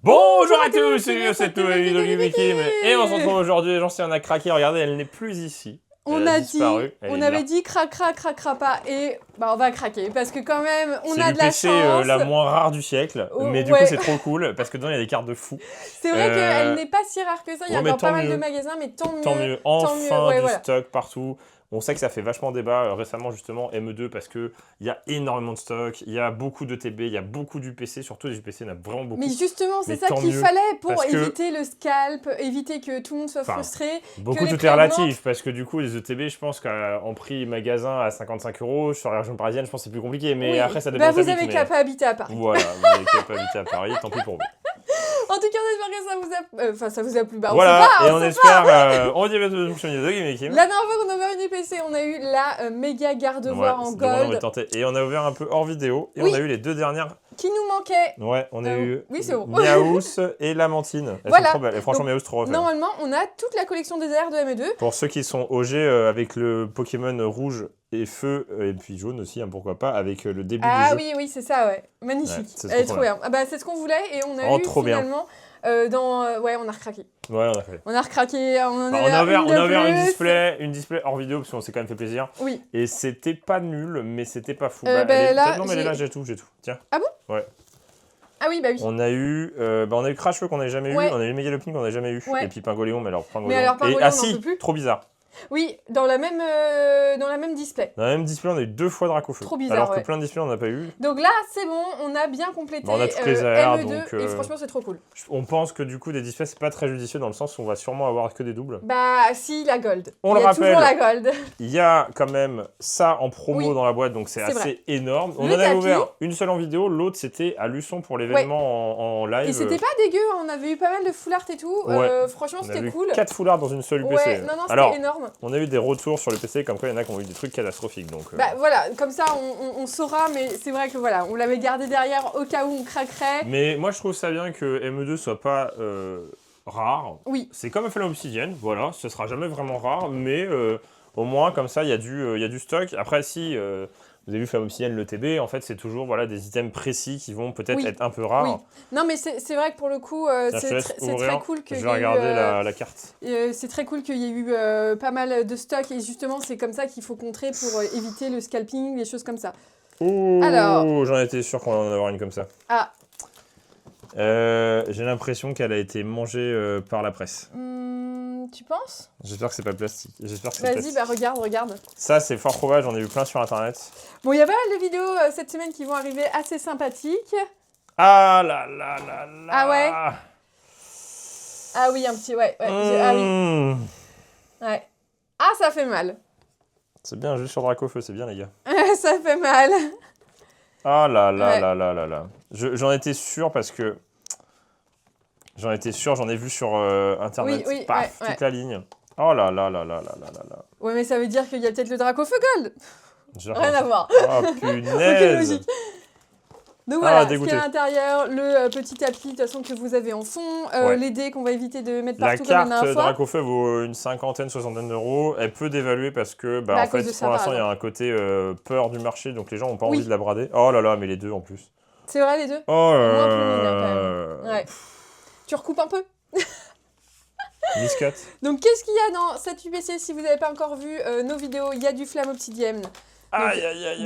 Bonjour à tous, c'est cette nouvelle vidéo de Gimme et on se retrouve aujourd'hui, les gens, si on a craqué, regardez, elle n'est plus ici. On avait dit cracra pas et bah on va craquer parce que quand même on a de la chance. C'est le PC la moins rare du siècle, mais du coup c'est trop cool parce que dedans il y a des cartes de fou. C'est vrai qu'elle n'est pas si rare que ça, il y a encore pas mal de magasins, mais tant mieux. Tant mieux, enfin du stock partout. On sait que ça fait vachement débat récemment justement ME2 parce qu'il y a énormément de stock, il y a beaucoup de TB, il y a beaucoup d'UPC, surtout des UPC, il y en a vraiment beaucoup. Mais justement, c'est ça qu'il fallait pour éviter le scalp, éviter que tout le monde soit frustré. Beaucoup tout est relatif parce que du coup les ETB, je pense qu'en prix magasin à 55 €, sur la région parisienne, je pense que c'est plus compliqué, mais après ça dépend. Vous avez qu'à pas habiter à Paris. Voilà, vous avez qu'à pas habiter à Paris, tant pis pour vous. En tout cas, j'espère que ça vous a plu. Bah, voilà, on espère. On dit à bientôt dans une prochaine vidéo de Gimme. La dernière fois qu'on a ouvert une EPC, on a eu la méga garde-voir en gold. Et on a ouvert un peu hors vidéo. Et on a eu les deux dernières. Qui nous manquaient. Ouais, on a eu bon. Miaous et Lamantine. Elles sont trop belles. Et franchement, Miaous, trop refait. Normalement, on a toute la collection des airs de ME2. Pour ceux qui sont OG avec le Pokémon rouge et feu, et puis jaune aussi, hein, pourquoi pas, avec le début du jeu. Ah oui, c'est ça, ouais. Magnifique. Elle est trop bien. Ah bah, c'est ce qu'on voulait et on a eu finalement... ouais, on a recraqué. Ouais, on a fait. On a recraqué, on a ouvert une display hors vidéo parce qu'on s'est quand même fait plaisir. Oui. Et c'était pas nul, mais c'était pas fou. Non, mais elle est là, j'ai tout. Tiens. Ah bon? Ouais. Ah oui, bah oui. On a eu Crashfeu qu'on n'avait jamais eu, on a eu Megalopin qu'on n'avait jamais eu, et puis Pingoléon, mais alors Pingoléon. Et ah si, trop bizarre. Oui, dans la même display. Dans la même display, on a eu 2 fois Dracofeu. Trop bizarre, alors que plein de displays, on n'a pas eu. Donc là, c'est bon, on a bien complété on a toutes les airs, ME2, et franchement, c'est trop cool. On pense que du coup, des displays, c'est pas très judicieux dans le sens où on va sûrement avoir que des doubles. Bah si, la gold. On le rappelle, toujours la gold. Il y a quand même ça en promo dans la boîte, donc c'est assez énorme. On en a ouvert une seule en vidéo, l'autre c'était à Luçon pour l'événement en live. Et c'était pas dégueu, on avait eu pas mal de full art et tout. Franchement, c'était cool. 4 full art dans une seule UPC. Ouais, non, c'était énorme. On a eu des retours sur le PC, comme quoi il y en a qui ont eu des trucs catastrophiques. Donc, bah voilà, comme ça on saura, mais c'est vrai que voilà, on l'avait gardé derrière au cas où on craquerait. Mais moi je trouve ça bien que ME2 soit pas rare. Oui. C'est comme Flamme Obsidienne, voilà, ce sera jamais vraiment rare, mais au moins comme ça il y a du stock. Après si vous avez vu Flamme Obsidienne, le TB, en fait c'est toujours des items précis qui vont peut-être être un peu rares. Oui. Non mais c'est vrai que pour le coup c'est très cool que je vais regarder la carte. C'est très cool qu'il y ait eu pas mal de stock et justement c'est comme ça qu'il faut contrer pour éviter le scalping, les choses comme ça. Oh, alors j'en étais sûr qu'on allait en avoir une comme ça. Ah. J'ai l'impression qu'elle a été mangée par la presse. Tu penses? J'espère que c'est pas plastique. Vas-y, bah regarde. Ça, c'est fort probable, j'en ai vu plein sur internet. Bon, il y a pas mal de vidéos cette semaine qui vont arriver assez sympathiques. Ah là là là là. Ah ouais? Ah oui, un petit, ouais. Ah oui. Ouais. Ah, ça fait mal. C'est bien, juste sur Dracofeu, c'est bien les gars. Ça fait mal. Ah là là là là là là. J'en étais sûr parce que... J'en ai vu sur internet, toute la ligne. Oh là là là là là là là. Ouais, mais ça veut dire qu'il y a peut-être le Dracofeu Gold. Rien à voir. Oh punaise. Aucune logique. Donc voilà, ce qu'il y a à l'intérieur, le petit tapis de toute façon que vous avez en fond, les dés qu'on va éviter de mettre partout comme la dernière fois. La carte Dracofeu vaut une cinquantaine, 60aine d'euros. Elle peut dévaluer parce que en fait, pour l'instant, il y a un côté peur du marché, donc les gens n'ont pas envie de la brader. Oh là là, mais les deux en plus. C'est vrai les deux? Oh là là. Quand même. Ouais. Tu recoupes un peu? Biscotte. Donc qu'est-ce qu'il y a dans cette UPC? Si vous n'avez pas encore vu nos vidéos, il y a du Flamme Obsidienne.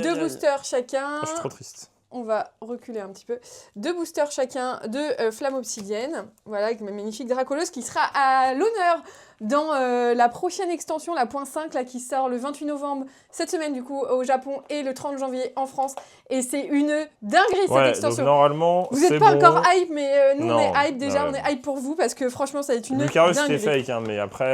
Deux boosters chacun. Je suis trop triste. On va reculer un petit peu. 2 boosters chacun de Flamme Obsidienne. Voilà, avec ma magnifique Dracolos qui sera à l'honneur dans la prochaine extension, la .5, là, qui sort le 28 novembre, cette semaine du coup, au Japon, et le 30 janvier en France. Et c'est une dinguerie cette extension. Donc, normalement, vous n'êtes pas encore hype, mais nous on est hype déjà, on est hype pour vous parce que franchement ça va être une Lucarus dinguerie. c'était fake, hein, mais après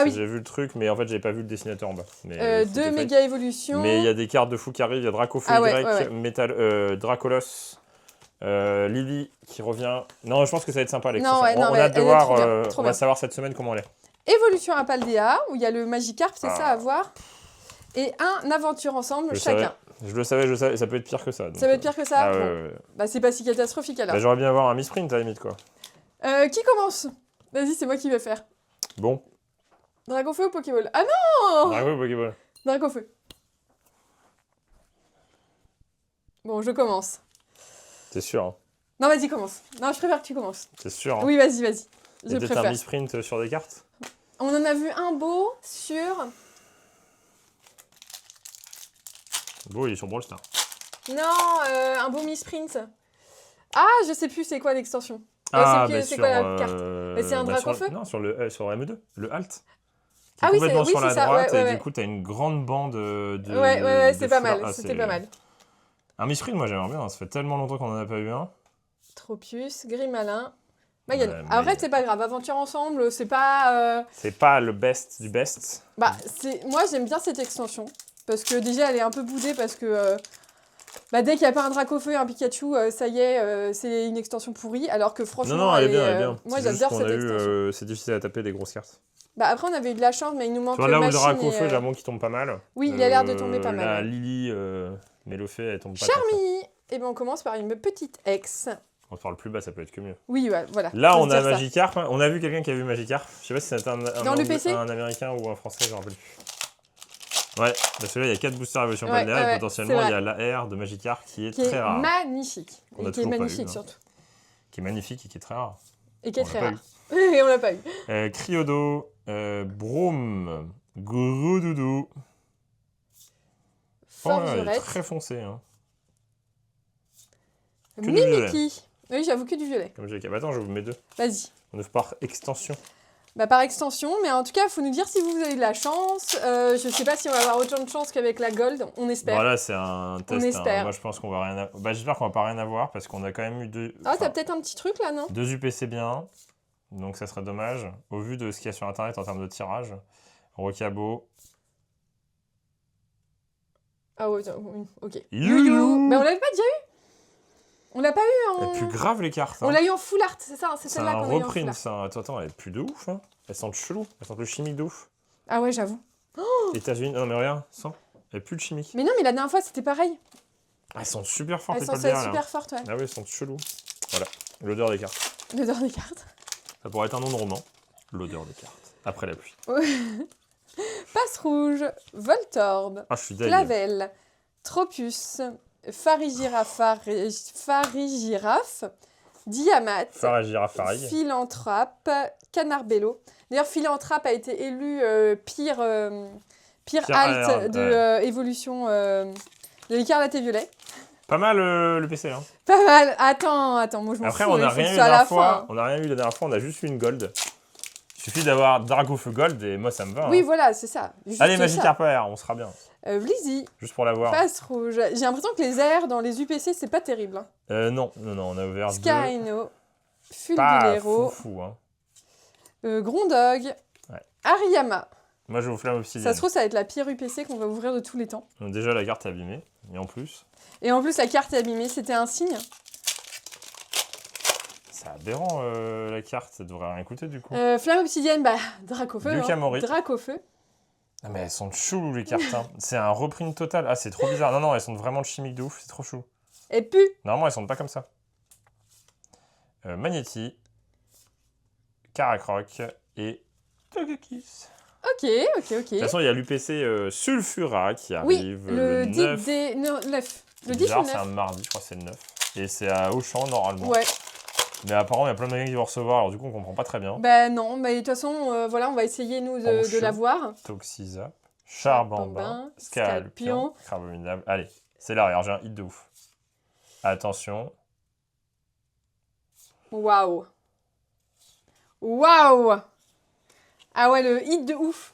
j'ai vu le truc, mais en fait j'avais pas vu le dessinateur en bas. 2 méga évolutions. Mais il y a des cartes de fou qui arrivent, il y a Dracofeu Y, Dracolos. Lily qui revient. Non, je pense que ça va être sympa l'extension. On a hâte de voir, on va savoir cette semaine comment elle est. Évolution à Paldea, où il y a le Magikarp, c'est ça à voir. Et un aventure ensemble chacun. Je le savais, ça peut être pire que ça. Donc, ça peut être pire que ça Bah c'est pas si catastrophique alors. J'aurais bien avoir un misprint à la limite quoi. Qui commence? Vas-y, c'est moi qui vais faire. Bon. Dracofeu ou Pokéball? Ah non! Dracofeu ou Pokéball? Dracofeu. Bon, je commence. C'est sûr. Hein. Non, vas-y, commence. Non, je préfère que tu commences. C'est sûr. Hein. Oui, vas-y, vas-y. Il y a peut-être un misprint sur des cartes. On en a vu un beau sur... Beau, il est sur Brawl Stars. Non, un beau misprint. Ah, je sais plus c'est quoi l'extension. Ah, c'est quoi la carte? C'est un Dracofeu? Non, sur ME2, le Alt. Qui est Ah oui, complètement sur la ça. droite, ouais, et du coup, t'as une grande bande de... Ouais, c'était pas foulards. mal, c'était pas mal. Un misprint, moi j'aimerais bien, ça fait tellement longtemps qu'on en a pas eu un. Tropius, Gris Malin, Magan. Ouais, Après, c'est pas grave, Aventure Ensemble, c'est pas... C'est pas le best du best. Bah, moi j'aime bien cette extension, parce que déjà elle est un peu boudée, parce que... Bah, dès qu'il n'y a pas un Dracofeu et un Pikachu, ça y est, c'est une extension pourrie, alors que franchement... Non, elle est bien, elle est bien. Moi j'adore cette extension. C'est difficile à taper des grosses cartes. Bah après on avait eu de la chance, mais il nous manque tu vois, là où le Machine Dracofeu, et, j'ai l'impression qu'il tombe pas mal. Oui, il a l'air de tomber pas mal. La ouais. Lily Mélofée, elle tombe pas. Charmy. Et bien on commence par une petite ex. On parle plus bas, ça peut être que mieux. Oui, ouais, voilà. Là, faut on se a dire ça. Magikarp. On a vu quelqu'un qui a vu Magikarp. Je sais pas si c'était Dans le PC un Américain ou un Français, je me rappelle plus. Ouais, parce que là, il y a 4 boosters évolution Ouais, balnéaire ouais, et potentiellement, il y a l'AR de Magikarp qui est très rare. Magnifique. On a Et qui est toujours pas magnifique eu, hein. surtout. Qui est magnifique et qui est très rare. Et qui est On très l'a rare. Et on l'a pas eu. Cryodo, Broom, Gourodoudou. Oh, il est Forgerette. très foncé. Hein. Que du violet. Mimiki. Oui, j'avoue que du violet. Comme j'ai... Bah, attends, je vous mets 2. Vas-y. On ouvre par extension. Bah, par extension, mais en tout cas, il faut nous dire si vous avez de la chance. Je sais pas si on va avoir autant de chance qu'avec la Gold, on espère. Voilà, c'est un test. On espère. Moi, je pense qu'on va rien avoir. Bah, j'espère qu'on va pas rien avoir parce qu'on a quand même eu 2. Ah, t'as peut-être un petit truc là, non? 2 UPC bien. Donc, ça serait dommage. Au vu de ce qu'il y a sur internet en termes de tirage. Rocabo. Ah, ouais, oui, ok. You. Bah, on l'avait pas déjà eu? On l'a pas eu en... Elle est plus grave, les cartes. On Hein. l'a eu en full art, c'est ça? C'est C'est celle-là un qu'on a eu en full reprint, art. ça. Attends, elle est plus de ouf. Hein. Elles sentent chelou. Elles sentent le chimique de ouf. Ah ouais, j'avoue. États-Unis. Non, mais regarde, sens. Elle est plus de chimique. Mais non, mais la dernière fois, c'était pareil. Elles sont super fortes, Elles les sont palmières, là. super fortes, ouais. Ah oui, elles sont chelou. Voilà, l'odeur des cartes. L'odeur des cartes. Ça pourrait être un nom de roman. L'odeur des cartes. Après la pluie. Passe rouge, Voltorb, Ah, je suis deg. Clavel, Tropus, Farigiraffe, Diamat, Faragirafari. Philanthrope, Canarbello. D'ailleurs, Philanthrope a été élu pire alt AR, de évolution de l'écarlate et violet. Pas mal le PC, hein. Pas mal. Attends, moi je m'en fous. Après, on il n'a faut que rien ce eu soit la à dernière la fois. fin. On n'a rien eu la dernière fois, on a juste eu une gold. Il suffit d'avoir Dracofeu Gold et moi ça me va. Oui, hein. voilà, c'est ça. Juste Allez, ça. Magikarp AR, on sera bien. Blizzy, Juste pour l'avoir. Passe rouge. J'ai l'impression que les airs dans les UPC, c'est pas terrible. Hein. Non, on a ouvert 2. Skyno, Pas Fulgulero, fou, hein. Grondog, Ouais. Ariyama. Moi, je vous flamme obsidienne. Ça se trouve, ça va être la pire UPC qu'on va ouvrir de tous les temps. Donc, déjà, la carte est abîmée. Et en plus, Et en plus, la carte est abîmée, c'était un signe. c'est aberrant la carte. Ça devrait rien coûter du coup. Flamme obsidienne, bah, Dracofeu. Du Hein. Camori. Dracofeu. Ah, mais elles sont choules les cartes. Hein. C'est un reprint total. Ah, c'est trop bizarre. Non, elles sont vraiment chimiques de ouf. C'est trop chou. Et puis, Normalement, elles sont pas comme ça. Magnéti, Karakroc et Togekiss. ok. De toute façon, il y a l'UPC Sulfura qui Oui, arrive le 9. 9. Le 10 Bizarre, ou le c'est un 9 mardi, je crois que c'est le 9. Et c'est à Auchan normalement. Ouais. Mais apparemment, il y a plein de magasins qui vont recevoir, alors du coup, on comprend pas très bien. Bah non, mais de toute façon, voilà, on va essayer, nous, de Enchou. l'avoir. Toxizap, Charbambin, Charbambin, Scalpion, Crabominable. Allez, c'est là, regarde, j'ai un hit de ouf. Attention. Waouh. Waouh. Ah ouais, le hit de ouf.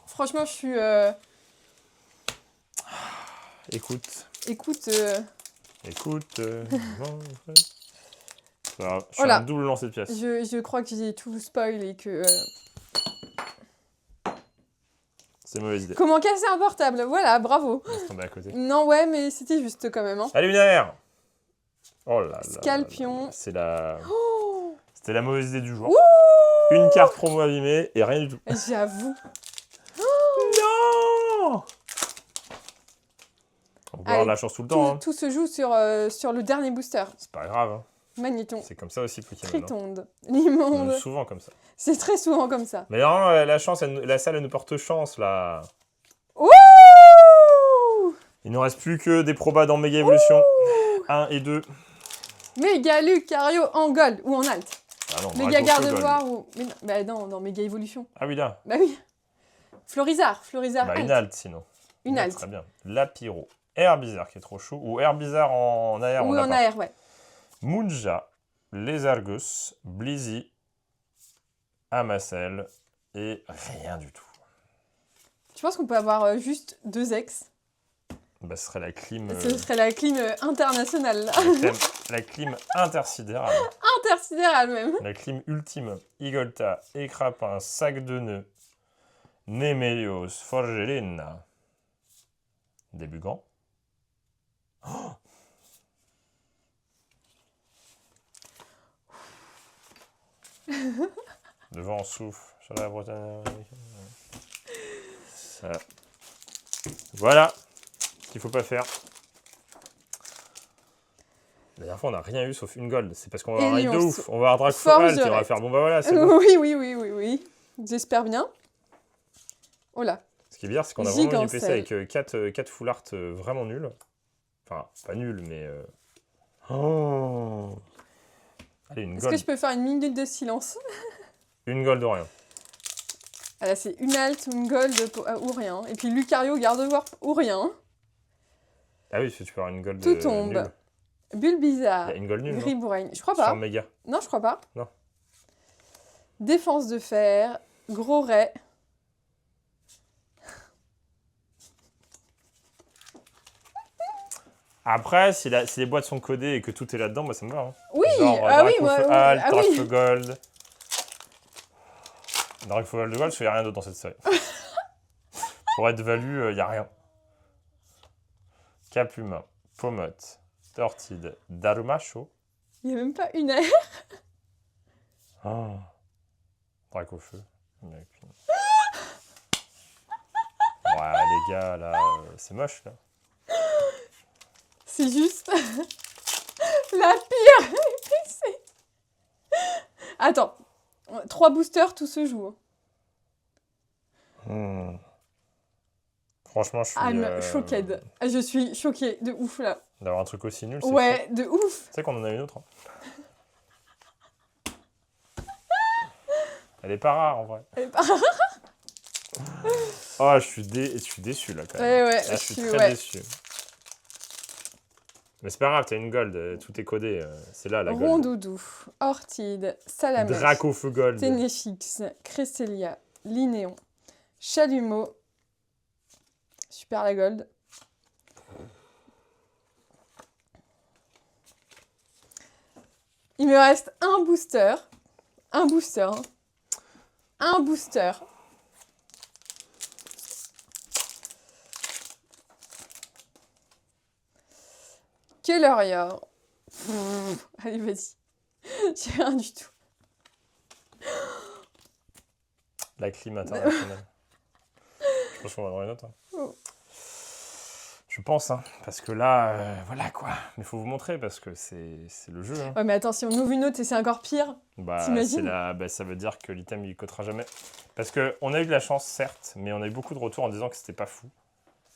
Franchement, je suis... Écoute. Écoute... Écoute. Alors, je fais Voilà. un double lancer de pièces. Je crois que j'ai tout spoil et que... C'est mauvaise idée. Comment casser un portable? Voilà, bravo. On se tomber à côté. Non, ouais, mais c'était juste quand même. Hein. Allez, lunaire. Oh là là. Scalpion. C'est la... Oh, C'était la mauvaise idée du jour. ouh, Une carte promo abîmée et rien du tout. j'avoue. Non. On peut avoir de la chance tout le temps. Hein. Tout se joue sur le dernier booster. C'est pas grave. Hein. Magnéton. C'est comme ça aussi le Pokémon. Tritonde. Hein. L'immonde. Souvent comme ça. C'est très souvent comme ça. Mais non, la chance, la salle, elle nous porte chance là. Ouh. Il ne reste plus que des probas dans Méga Evolution. 1 et 2. Méga Lucario en gold ou en alt. Ah non, Méga Draco Feu Gardevoir ou... Mais non, bah non, Méga Évolution. Ah oui, là. Bah oui. Florizard Bah, alt. une alt sinon. Une alt. Très bien. Lapiro. Herbizarre qui est trop chou. Ou Herbizarre en air. Oui, en air, ouais. Munja, Lézargus, Blizzy, Amacel et rien du tout. Tu penses qu'on peut avoir juste 2 ex? Bah, ce serait la clim. Ce serait la clim internationale, là. La clim intersidérale. Intersidérale, même. La clim ultime. Igolta, Écrapin, Sac de nœuds, Némélios, Forgelina. Débugant. Oh, le vent souffle sur la Bretagne. Ça. Voilà ce qu'il faut pas faire. La dernière fois, on n'a rien eu sauf une gold. C'est parce qu'on va avoir un raid de ouf. On va avoir Dracoforal et on va faire bon bah voilà, c'est bon. Oui. J'espère bien. Oh là. Ce qui est bien, c'est qu'on a vraiment une PC avec 4 full art vraiment nuls. Enfin, pas nuls, mais... Oh. Allez, une gold. Est-ce que je peux faire une minute de silence? Une gold de rien. Ah là, c'est une alt ou une gold ou rien. Et puis Lucario, Gardevoir ou rien. Ah oui, tu peux avoir une gold tout tombe. Nulle. Bulbizarre. Il y a une gold nulle, Gribouraine. Je crois pas. Sur méga. Non, je crois pas. Non. Défense de fer. Gros ray. Après, si les boîtes sont codées et que tout est là-dedans, bah ça me va. Hein. Oui, genre, ah oui, moi, Alt, ah oui. Gold. Dracoforal de Gold, il n'y a rien d'autre dans cette série. Pour être valu, il n'y a rien. Capuma, Pomote, Tortide, Darumacho. Il n'y a même pas une air. Oh. Dracofeu. Ouais, les gars, là, c'est moche, là. C'est juste la pire. Attends. 3 boosters, tout se joue. Franchement, je suis... I'm choquée. Je suis choquée de ouf, là. D'avoir un truc aussi nul, c'est ouais, fou. de ouf. Tu sais qu'on en a une autre. Hein. Elle est pas rare, en vrai. Elle est pas rare. Oh, je suis déçu, là, quand même. Ouais, là, je suis très déçu. Mais c'est pas grave, t'as une gold, tout est codé. C'est là, la gold. Rondoudou, Ortide, Salamèche, Dracofeu Gold. Ténéfix, Cresselia, Linéon, Chalumeau. Super la gold. Il me reste un booster. Un booster. Hein. Un booster. Kelleria. Allez, vas-y. J'ai rien du tout. La clim internationale. Je pense qu'on va avoir une autre. Hein. Oh. Je pense, hein. Parce que là, voilà quoi. Mais il faut vous montrer parce que c'est le jeu. Hein. Ouais, mais attends, si on ouvre une autre et c'est encore pire. Bah, t'imagines ça veut dire que l'item il cotera jamais. Parce qu'on a eu de la chance, certes, mais on a eu beaucoup de retours en disant que c'était pas fou.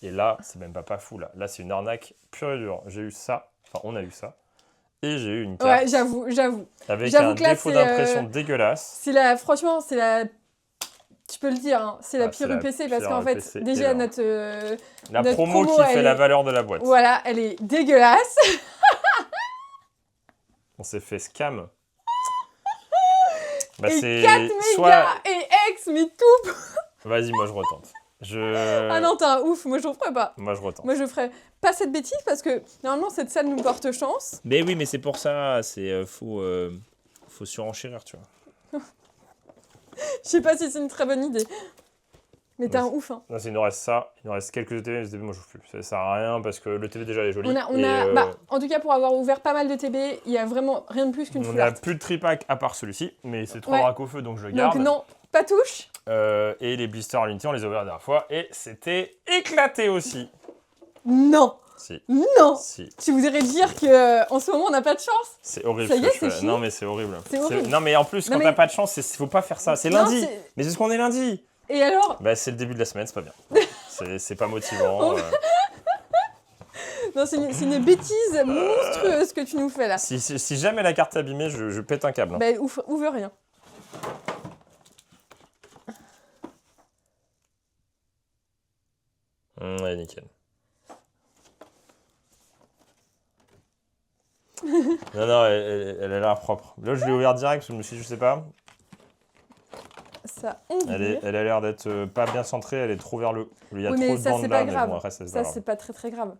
Et là, c'est même pas fou là. Là, c'est une arnaque pure et dure. J'ai eu ça. Enfin, on a eu ça. Et j'ai eu une carte. Ouais, j'avoue. Avec un défaut d'impression dégueulasse. Franchement, c'est la... Tu peux le dire, hein, c'est la pire UPC parce qu'en fait, déjà notre promo qui fait la valeur de la boîte. Voilà, elle est dégueulasse. On s'est fait scam. Bah, et c'est 4 mégas et X, mais tout. Vas-y, moi je retente. Ah non, t'es un ouf, moi je ne ferai pas. Moi je retente. Moi je ferai pas cette bêtise parce que normalement cette salle nous porte chance. Mais oui, mais c'est pour ça, faut surenchérir, tu vois. Je sais pas si c'est une très bonne idée. Mais t'es un ouf, hein. Non, il nous reste ça, il nous reste quelques ETB, les ETB moi je joue plus. Ça sert à rien parce que le TB déjà est joli. En tout cas, pour avoir ouvert pas mal de TB, il y a vraiment rien de plus qu'une full art. On n'a plus de tripack à part celui-ci, mais c'est trop Dracofeu donc je le garde. Donc non, pas touche. Et les blisters à l'unité, on les a ouverts la dernière fois et c'était éclaté aussi. Non. Si. Non. Si. Tu voudrais dire qu'en ce moment on n'a pas de chance? C'est horrible. Ça y est, c'est fini. Non mais c'est horrible. C'est horrible. Non mais en plus quand t'as pas de chance, faut pas faire ça. C'est lundi. Mais c'est ce qu'on est lundi. Et alors? Bah c'est le début de la semaine, c'est pas bien. C'est pas motivant. Non, c'est une bêtise monstrueuse que tu nous fais là. Si jamais la carte est abîmée, je pète un câble. Hein. Bah, ouvre rien. Ouais, nickel. Non, elle a l'air propre. Là, je l'ai ouvert direct parce que je me suis dit, je sais pas. Ça, elle a l'air d'être pas bien centrée, elle est trop vers le haut. Il y a oui, trop mais de ça, bandes c'est là, pas mais grave. bon, après, Ça, c'est pas très grave.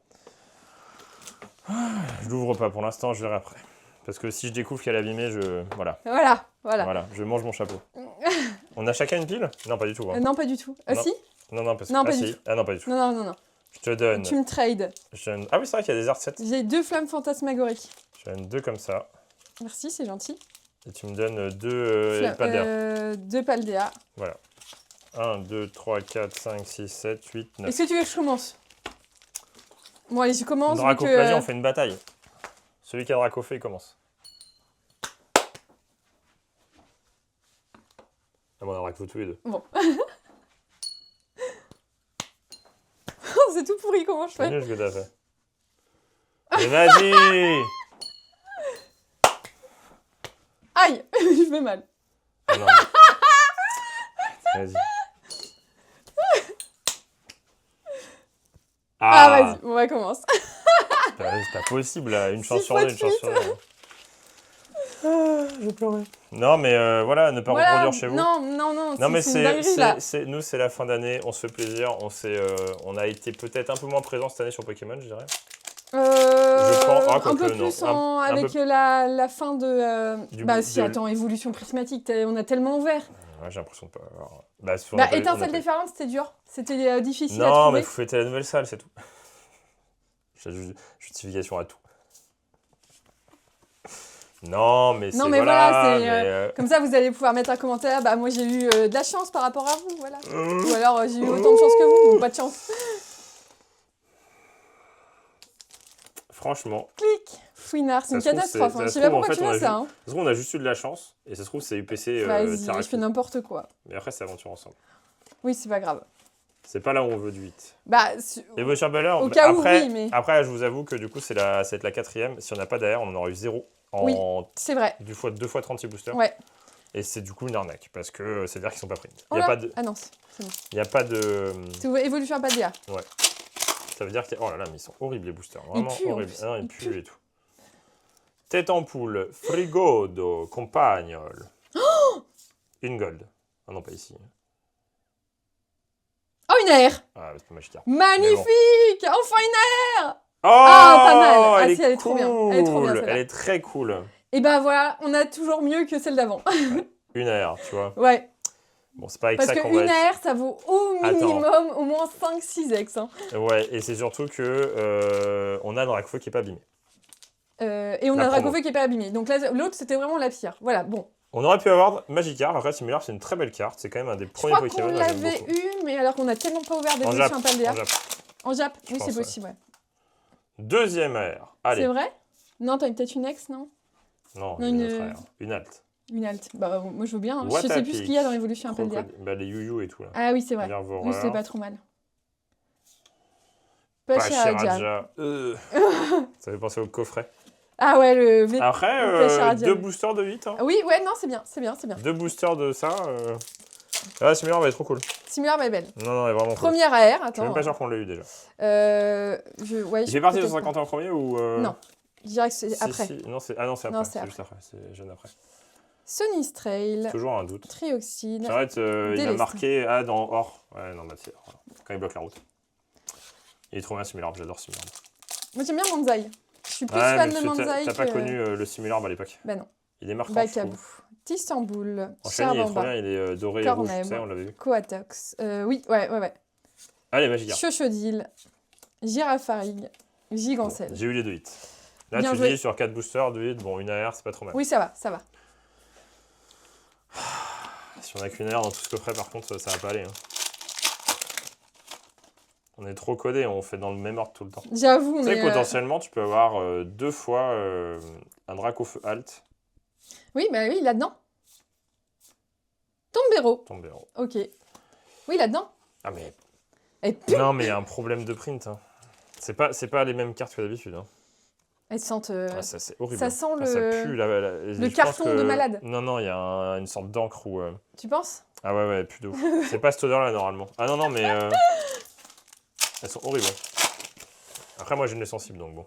Je l'ouvre pas pour l'instant, je verrai après. Parce que si je découvre qu'elle est abîmée, Voilà, je mange mon chapeau. On a chacun une pile? Non, pas du tout. Hein. Non, pas du tout. Ah, non. si? Non, parce que... Non, pas du tout. Ah non, pas du tout. Non. Je te donne... Tu me trades. Ah oui, c'est vrai qu'il y a des R7. J'ai 2 flammes fantasmagoriques. Je te donne 2 comme ça. Merci, c'est gentil. Et tu me donnes 2 Paldea. 2 Paldea. Voilà. 1, 2, 3, 4, 5, 6, 7, 8, 9. Est-ce que tu veux que je commence? Bon, allez, je commence. Draco, vas-y, on fait une bataille. Celui qui a Draco fait, il commence. Ah bon, on a Draco tous les deux. Bon. C'est tout pourri, comment je C'est fais? nul ce que t'as fait. Mais vas-y! Aïe! Je fais mal. Ah non, mais... Vas-y. Ah, vas-y, on va commencer. C'est pas possible, là. Une chance 6 sur deux, une chance sur deux. Ah, j'ai pleuré. Non, mais voilà, ne pas reproduire chez vous. Non, mais c'est une dinguerie, là. Nous, c'est la fin d'année, on se fait plaisir. On a été peut-être un peu moins présents cette année sur Pokémon, je dirais. Je pense un peu plus avec la fin de... attends, évolution prismatique, on a tellement ouvert. Ouais, j'ai l'impression de pas avoir... étincelle déferlante, c'était dur. C'était difficile à trouver. Non, mais il faut fêter la nouvelle salle, c'est tout. Justification à tout. Non, mais voilà, comme ça, vous allez pouvoir mettre un commentaire. Bah, moi, j'ai eu de la chance par rapport à vous, voilà. Ou alors, j'ai eu autant de chance que vous, ou pas de chance. Franchement. Clic. Fouinard, c'est une catastrophe. Je sais pas pourquoi tu fais ça. Ça se trouve, on a juste eu de la chance. Et ça se trouve, c'est UPC. Vas-y, je fais n'importe quoi. Mais après, c'est aventure ensemble. Oui, c'est pas grave. C'est pas là où on veut du 8. Et vos Chamberlain, au cas où, oui, mais... Après, je vous avoue que du coup, ça va être la 4ème. Si on n'a pas derrière, on en aurait eu 0. Oui, c'est vrai. 2 fois 36 boosters. Ouais. Et c'est du coup une arnaque, parce que c'est-à-dire qu'ils sont pas print. Oh là. Ah non, c'est bon. Il n'y a pas de... C'est évolution à Paldea. Ouais. Ça veut dire que... Oh là là, mais ils sont horribles les boosters. Vraiment horribles. Non, ils puent et tout. Tête en poule, Frigodo, Compagnol. Une gold. Ah non, pas ici. Oh, une air. Ah, c'est pas Magikarp. Magnifique bon. Enfin une air. Oh, pas mal. Elle est trop bien. Elle est trop bien, elle est très cool. Et ben voilà, on a toujours mieux que celle d'avant. Ouais. Une air, tu vois. Ouais. Bon, c'est pas avec parce ça que qu'on va une air, ça vaut au minimum au moins 5-6 ex. Hein. Ouais, et c'est surtout que on a Dracofeu qui est pas abîmé. Et on a Dracofeu qui est pas abîmé. Donc l'autre, c'était vraiment la pire. Voilà, bon. On aurait pu avoir Magikarp. Après, Simulaire, c'est une très belle carte. C'est quand même un des premiers Pokémon. Je crois qu'on l'avait eu, mais alors qu'on a tellement pas ouvert d'évolution à Paldea. En Jap, oui, c'est possible, ouais. Deuxième air. Allez. C'est vrai? Non, t'as peut-être une ex, non? Non, une alt. Une alt. Bah, moi, je veux bien. Hein. Je sais plus ce qu'il y a dans l'évolution à Paldea. Bah, les Yu-Yu et tout, là. Ah oui, c'est vrai. Oui, c'était pas trop mal. Pachiraja. Ça fait penser au coffret. Ah ouais, le... Après, 2 boosters de 8. Hein. Oui, ouais, non, c'est bien. 2 boosters de ça. Ah, Simulaire va être trop cool. Simulaire va être belle. Non, elle est vraiment cool. Première AR, attends. Je suis même pas sûr qu'on l'a eu déjà. Ouais, il fait partie de 150 en premier ou... Non, je dirais que c'est après. Non, c'est après. C'est juste après. C'est jeune après. Sonistrail. Toujours un doute. Trioxyde. J'arrête, il a marqué dans or. Ouais, non, bah c'est quand il bloque la route. Il est trop bien Simulaire, j'adore Simulaire. Moi j'aime bien Manzai. Je suis plus fan de Manzai. T'as pas connu le Simulaire à l'époque? Bah non. Il est marquant. Bakabou. Tistamboul. Enchaîné, il est trop bien, il est doré et rouge, ça, on l'avait vu. Coatox. Oui, ouais. Allez, Magikarp. Chochodile. Girafarig. Gigancelle. Bon, j'ai eu les 2 hits. Là, bien tu joué. Dis sur 4 boosters, 2 hits, bon, une AR, c'est pas trop mal. Oui, ça va. Si on a qu'une AR dans tout ce coffret, par contre, ça va pas aller. Hein. On est trop codé, on fait dans le même ordre tout le temps. J'avoue, tu sais que potentiellement, tu peux avoir 2 fois un Dracofeu alt. Oui, bah oui, là-dedans. Tombero. Ok. Oui, là-dedans. Ah, mais... Et puis... Non, mais il y a un problème de print. Hein. C'est pas les mêmes cartes que d'habitude. Hein. Elles sentent... Ça, c'est horrible. Ça sent Ah, ça pue. le carton de malade. Non, il y a une sorte d'encre où... Tu penses? Ah ouais, plus de ouf. C'est pas cette odeur-là, normalement. Ah non, mais... Elles sont horribles. Après, moi, j'ai une nez sensible, donc bon.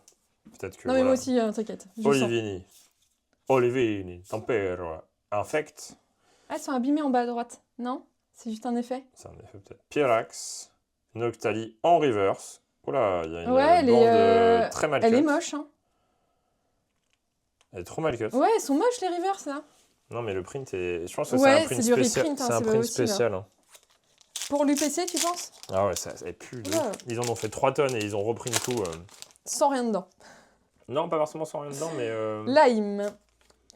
Peut-être que... Non, mais moi aussi, t'inquiète. Olivini, tempère, infect. Ah, elles sont abîmées en bas à droite. Non? C'est juste un effet? C'est un effet, peut-être. Pyrax, Noctali en reverse. Oula, il y a une bande très mal cut. Elle est moche, hein. Elle est trop mal cut. Ouais, elles sont moches, les reverse, là. Non, mais le print est... Je pense que ouais, c'est un print spécial. Reprint, hein, c'est un print spécial. Hein. Pour l'UPC, tu penses? Ah ouais, ça pue. Ils en ont fait 3 tonnes et ils ont repris tout. Sans rien dedans. Non, pas forcément sans rien dedans, mais... Lime,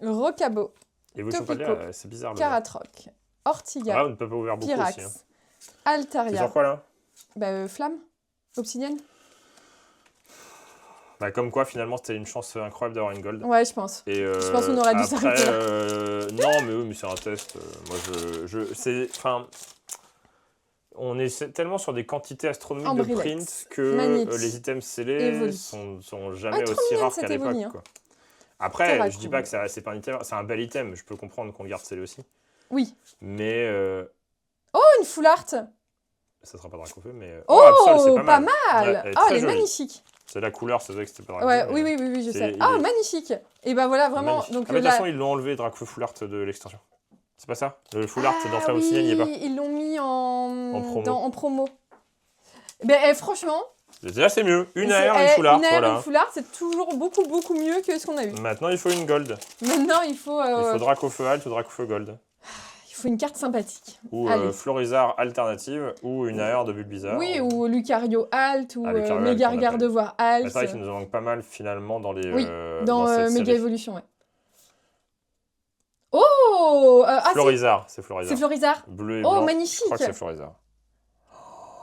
Rocabo, et vous Topico, c'est bizarre. Caratroc, Ortiga, Ah, on ne peut pas ouvrir beaucoup Pyrax, aussi. Hein. Altaria. C'est sur quoi, là? Flamme, Obsidienne. Bah, comme quoi, finalement, c'était une chance incroyable d'avoir une gold. Ouais, je pense. Et je pense qu'on aurait dû s'arrêter là. Non, mais oui, mais c'est un test. Moi, enfin, on est tellement sur des quantités astronomiques de print que les items scellés sont jamais aussi rares qu'à l'époque. Hein. Après, je dis pas que c'est pas un item, c'est un bel item. Je peux comprendre qu'on le garde scellé aussi. Oui. Mais... Oh, une full art. Ça sera pas Dracofeu, mais... Oh, Absol, c'est pas mal. Ouais, elle est magnifique. C'est la couleur, c'est vrai que c'était pas Dracofeu. Ouais, oui, je sais. Ah, magnifique. Et bah voilà, vraiment... Donc, de toute façon, ils l'ont enlevé, Dracofeu full art de l'extension. C'est pas ça? Le full art dans Flamme Obsidienne, il n'y est pas. Ils l'ont mis en promo. Ben, franchement... Déjà, c'est mieux. Une AR, une full art. Une AR, une full art, c'est toujours beaucoup mieux que ce qu'on a eu. Maintenant, il faut une gold. Maintenant, il faut... Il faut Dracofeu alt ou Dracofeu gold. Il faut une carte sympathique. Ou Florizard alternative, ou une AR de Bulbizarre. Oui, ou Lucario alt, ou Méga Gardevoir alt. C'est vrai qu'il nous en manque pas mal, finalement, dans les... Oui, dans Méga Evolution, ouais. Oh Florizard, c'est Florizard. C'est Florizard. Bleu et blanc. Oh, magnifique. Je crois que c'est Florizard.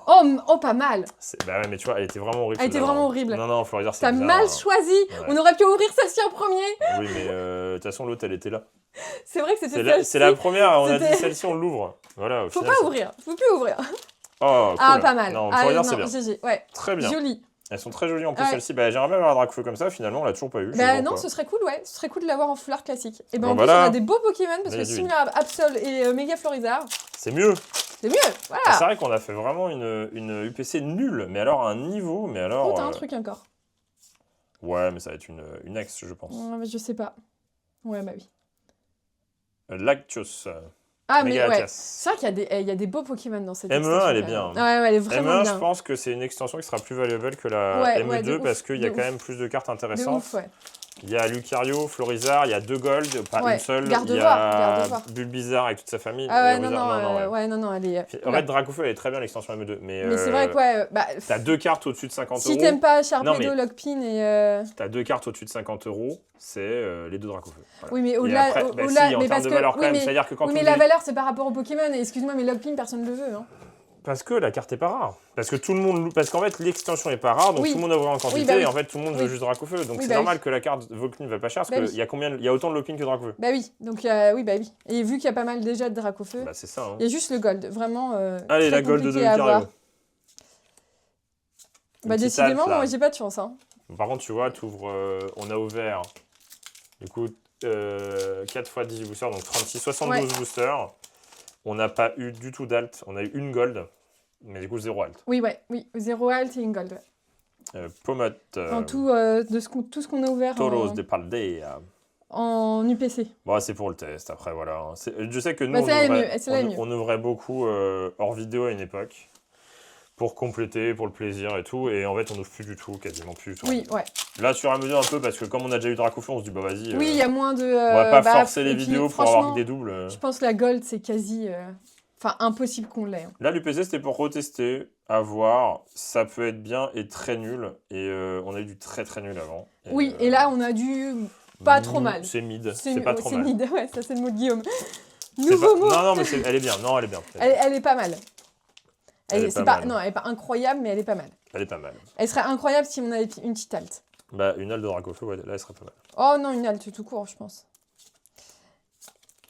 Oh, pas mal. Bah ouais, mais tu vois, elle était vraiment horrible. Elle était vraiment horrible. Non, Florizard, c'est T'as mal choisi. Ouais. On aurait pu ouvrir celle-ci en premier. Oui, mais de toute façon, l'autre, elle était là. C'est vrai que c'était celle-ci. C'est la première, on a dit celle-ci, on l'ouvre. Voilà, Faut pas ouvrir. Faut plus ouvrir. Oh, cool. Ah, pas mal. Non, Florizard, c'est bien. GG. Ouais. Très bien. Joli. Elles sont très jolies en plus, celles-ci. Bah, j'aimerais bien avoir un Dracofeu comme ça, finalement, on l'a toujours pas eu. Bah non, ce serait cool, ouais. Ce serait cool de l'avoir en full art classique. Et ben en plus, on a des beaux Pokémon parce que similaire à Absol et Méga Florizard. C'est mieux. C'est mieux, voilà. C'est vrai qu'on a fait vraiment une UPC nulle, mais alors à un niveau, mais alors... Oh, t'as un truc encore. Ouais, mais ça va être une ex, je pense. Mais je sais pas. Ouais, bah oui. Lactios. Ah, mais ouais. C'est vrai qu'il y a des beaux Pokémon dans cette extension. ME1, elle est bien. Ouais, elle est vraiment bien. ME1, je pense que c'est une extension qui sera plus valuable que la ME2 parce qu'il y a quand même plus de cartes intéressantes. De ouf, ouais. Il y a Lucario, Florizard, il y a 2 gold, pas une seule. Gardevoir. Il y a Bulbizarre avec toute sa famille. Ah ouais, non, elle est... Red Dracofeu, elle est très bien l'extension ME2. Mais c'est vrai que, ouais... t'as 2 cartes au-dessus de 50 €. Si t'aimes pas Sharpedo, Lockpin et... T'as 2 cartes au-dessus de 50 €, c'est les 2 Dracofeu. Voilà. Oui, mais au-delà... mais parce que... Valeur, quand même, c'est-à-dire que quand mais la valeur, c'est par rapport au Pokémon. Excuse-moi, mais Lockpin, personne ne le veut, hein. Parce que la carte est pas rare. Parce qu'en fait l'extension est pas rare, donc tout le monde a ouvert en quantité et en fait tout le monde veut juste Dracofeu. Donc c'est normal que la carte Volkmin ne va pas cher parce qu'il y a autant de Lockpin que de Dracofeu. Bah oui, donc oui. Et vu qu'il y a pas mal déjà de Dracofeu, c'est ça. Hein. Il y a juste le gold, vraiment. Allez, la gold de Lucario. Bah décidément, moi j'ai pas de chance. Hein. Par contre, tu vois, on a ouvert du coup 4 fois 18 boosters, donc 36, 72 boosters. On n'a pas eu du tout d'alt, on a eu une gold, mais du coup 0 alt. Oui, 0 alt et une gold. Pommeute. En tout, tout ce qu'on a ouvert. Tauros de Paldea. En UPC. Bon, c'est pour le test, après voilà. Je sais que nous, on ouvrait beaucoup hors vidéo à une époque. Pour compléter, pour le plaisir et tout, et en fait on n'ouvre plus du tout, quasiment plus du tout. Oui, ouais. Là sur un mesure un peu, parce que comme on a déjà eu Dracofeu, on se dit bah vas-y. Oui, il y a moins de... on va pas forcer les vidéos pour avoir des doubles. Je pense que la gold c'est quasi... Enfin, impossible qu'on l'ait. Hein. Là l'UPC c'était pour retester, à voir, ça peut être bien et très nul, et on a eu du très nul avant. Et et là on a du pas trop mal. C'est mid, c'est pas trop mal. C'est mid, ouais, ça c'est le mot de Guillaume. Nouveau mot. Non, mais elle est bien, non elle est bien. Elle est pas mal. Elle est pas incroyable, mais elle est pas mal. Elle est pas mal. Elle serait incroyable si on avait une petite halte. Bah, une halte de Dracofeu, ouais, là, elle serait pas mal. Oh non, une halte tout court, je pense.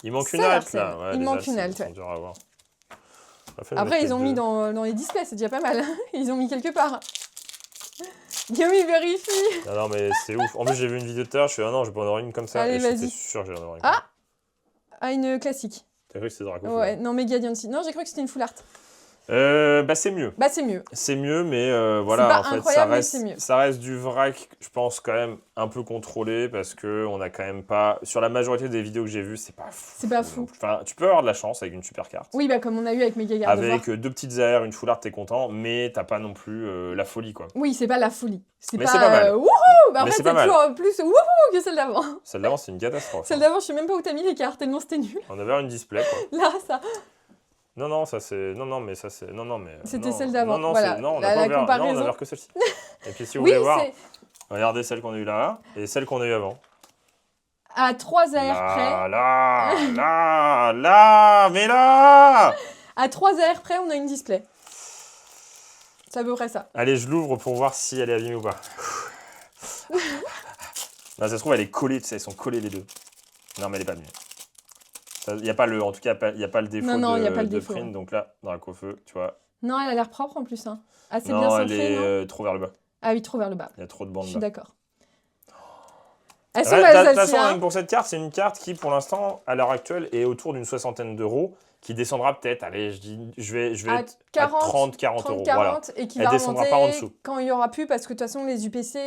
Il manque une halte, là. Ouais, il manque une halte, dur à voir. Après, ils ont mis dans les displays, c'est déjà pas mal. Ils ont mis quelque part. Guillaume, il vérifie. Non, mais c'est ouf. En plus, j'ai vu une vidéo de l'heure, je suis non, je vais pas en avoir une comme ça. Allez, et j'étais vas-y. sûr que j'allais en avoir une. Ah, une classique. T'as cru que c'était Draco? Ouais, non, méga Diancie. Non, j'ai cru que c'était une full art. C'est mieux. Bah, c'est mieux. C'est mieux, mais voilà, pas en fait, incroyable, mais c'est mieux. ça reste du vrac, je pense, quand même un peu contrôlé, parce qu'on a quand même pas... Sur la majorité des vidéos que j'ai vues, c'est pas fou. C'est pas fou. Enfin, tu peux avoir de la chance avec une super carte. Oui, bah, comme on a eu avec Méga Gardevoir. Avec 2 petites airs, une full art, t'es content, mais t'as pas non plus la folie, quoi. Oui, c'est pas la folie. Mais c'est pas mal. Wouhou. Bah, Mais après, c'est pas c'est mal. toujours plus wouhou que celle d'avant. Celle d'avant, c'est une catastrophe. Celle d'avant, je sais même pas où t'as mis les cartes, tellement c'était nul. On avait une display, quoi. Là, ça. Non, ça c'est... Non, mais ça c'est... Non, mais... C'était non. celle d'avant. Non, Voilà. non, on La a pas ouvert... comparaison. Non, on a ouvert que celle-ci. Et puis si vous Oui, voulez voir, c'est regardez celle qu'on a eue là, et celle qu'on a eue avant. à 3 AR près. Mais là À 3 AR près, on a une display. C'est à peu près ça. Allez, je l'ouvre pour voir si elle est abîmée ou pas. Bah, ça se trouve, elle est collée, tu sais, elles sont collées les deux. Non, mais elle est pas abîmée. Il n'y a pas le... En tout cas, il n'y a pas le défaut Non, y a pas le de défaut, print, ouais. donc là, dans la coiffeux, tu vois. Non, elle a l'air propre en plus. Hein. Assez bien Non, elle centrée, est non trop vers le bas. Ah oui, trop vers le bas. Il y a trop de Je bandes suis là. d'accord. Elles sont Ouais, belles, de toute celles-ci. façon, Hein. rien que pour cette carte, c'est une carte qui, pour l'instant, à l'heure actuelle, est autour d'une 60aine d'euros, qui descendra peut-être, allez, je vais À être à 30, 40 euros. 40, Voilà. et qui Elle va descendra remonter pas en dessous. quand il y aura plus, parce que de toute façon, les UPC,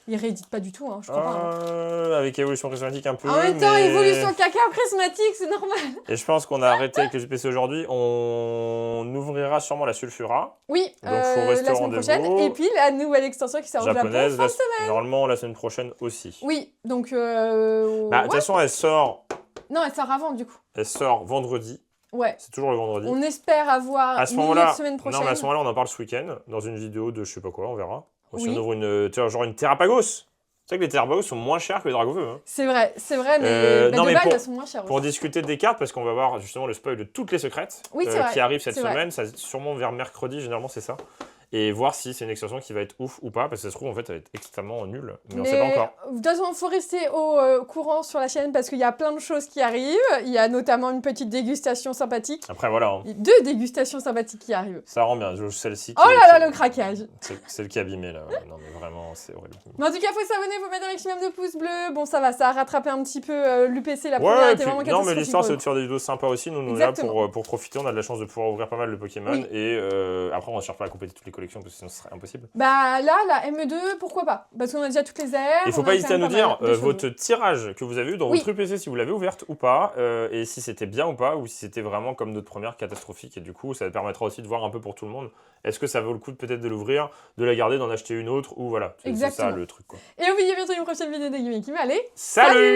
ils rééditent pas du tout, hein, je crois pas. Hein. Avec évolution prismatique un peu. En même temps, mais... évolution caca prismatique, c'est normal. Et je pense qu'on a arrêté avec les GPC aujourd'hui. On ouvrira sûrement la Sulfura. Oui, Donc, faut rester la au semaine rendez-vous. prochaine. Et puis la nouvelle extension qui sort au Japon. Japonaise, fin de semaine. normalement la semaine prochaine aussi. Oui, donc. De Ouais. toute façon, elle sort Non, elle sort avant du coup. vendredi. Ouais. C'est toujours le vendredi. On espère avoir À ce milieu moment-là, de semaine prochaine. non, mais à ce moment-là, on en parle ce week-end dans une vidéo de je sais pas quoi, on verra. Si Oui. on ouvre une Terrapagos. Tu sais que les Terrapagos sont moins chers que les Dragofeu. Hein. C'est vrai, mais non, de mais base, pour- elles sont moins chères. Pour aussi. discuter des cartes, parce qu'on va voir justement le spoil de toutes les secrètes Oui, c'est vrai, qui arrivent cette c'est vrai. semaine, ça, sûrement vers mercredi, généralement c'est ça. Et voir si c'est une extension qui va être ouf ou pas, parce que ça se trouve en fait elle va être extrêmement nulle, mais on sait pas encore. De toute façon, il faut rester au courant sur la chaîne parce qu'il y a plein de choses qui arrivent. Il y a notamment une petite dégustation sympathique. Après voilà, hein. 2 dégustations sympathiques qui arrivent. Ça rend bien, celle-ci. Oh là là, le craquage. C'est celle qui est abîmée là, ouais. Non mais vraiment c'est horrible. Mais en tout cas, il faut s'abonner, il faut mettre un maximum de pouces bleus. Bon, ça va, ça a rattrapé un petit peu l'UPC. La première Ouais, et était puis, vraiment non catastrophique. mais l'histoire pour c'est le de faire des vidéos sympas aussi, nous on est là Exactement. pour profiter, on a de la chance de pouvoir ouvrir pas mal de Pokémon, Oui. et après on va chercher pas à compléter toutes les collections parce que sinon ce serait impossible. Bah là, la ME2, pourquoi pas? Parce qu'on a déjà toutes les airs. Il faut on pas a hésiter à quand nous même pas dire mal de choses. votre tirage que vous avez eu dans Oui. votre UPC, si vous l'avez ouverte ou pas, et si c'était bien ou pas, ou si c'était vraiment comme notre première catastrophique. Et du coup, ça permettra aussi de voir un peu pour tout le monde. Est-ce que ça vaut le coup peut-être de l'ouvrir, de la garder, d'en acheter une autre, ou voilà. C'est ça Exactement. le truc quoi. Et on vous dit à bientôt une prochaine vidéo de Guillaume et Kim. Allez, Salut